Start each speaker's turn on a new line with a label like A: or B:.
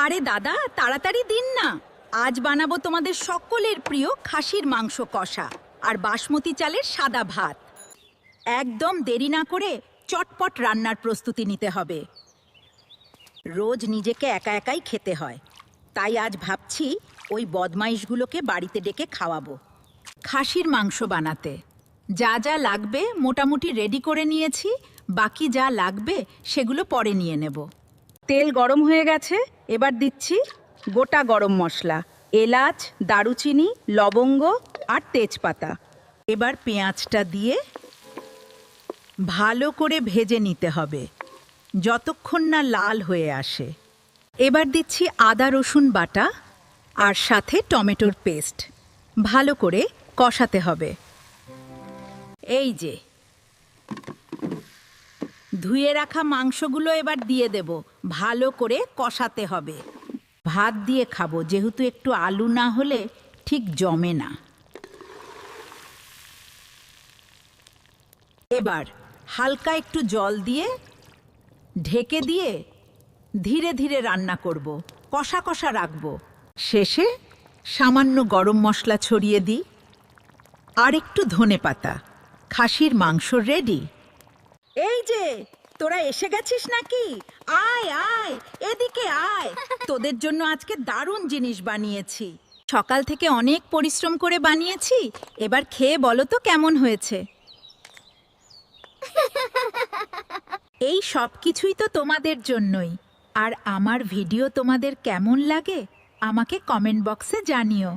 A: আরে দাদা, তাড়াতাড়ি দিন না। আজ বানাবো তোমাদের সকলের প্রিয় খাসির মাংস কষা আর বাসমতি চালের সাদা ভাত। একদম দেরি না করে চটপট রান্নার প্রস্তুতি নিতে হবে। রোজ নিজেকে একা একাই খেতে হয়, তাই আজ ভাবছি ওই বদমাইশগুলোকে বাড়িতে ডেকে খাওয়াবো। খাসির মাংস বানাতে যা যা লাগবে মোটামুটি রেডি করে নিয়েছি, বাকি যা লাগবে সেগুলো পরে নিয়ে নেব। তেল গরম হয়ে গেছে, এবার দিচ্ছি গোটা গরম মশলা, এলাচ, দারুচিনি, লবঙ্গ আর তেজপাতা। এবার পেঁয়াজটা দিয়ে ভালো করে ভেজে নিতে হবে যতক্ষণ না লাল হয়ে আসে। এবার দিচ্ছি আদা রসুন বাটা আর সাথে টমেটোর পেস্ট। ভালো করে কষাতে হবে। এই যে ধুয়ে রাখা মাংসগুলো এবার দিয়ে দেব। ভালো করে কষাতে হবে। ভাত দিয়ে খাবো, যেহেতু একটু আলু না হলে ঠিক জমে না। এবার হালকা একটু জল দিয়ে ঢেকে দিয়ে ধীরে ধীরে রান্না করব, কষা কষা রাখবো। শেষে সামান্য গরম মশলা ছড়িয়ে দিই আর একটু ধনেপাতা। খাসির মাংস রেডি। এই যে তোরা এসে গেছিস নাকি? আয় আয়, এদিকে আয়। তোদের জন্য আজকে দারুণ জিনিস বানিয়েছি। সকাল থেকে অনেক পরিশ্রম করে বানিয়েছি। এবার খেয়ে বলো তো কেমন হয়েছে। এই সব কিছুই তো তোমাদের জন্যই। আর আমার ভিডিও তোমাদের কেমন লাগে আমাকে কমেন্ট বক্সে জানিও।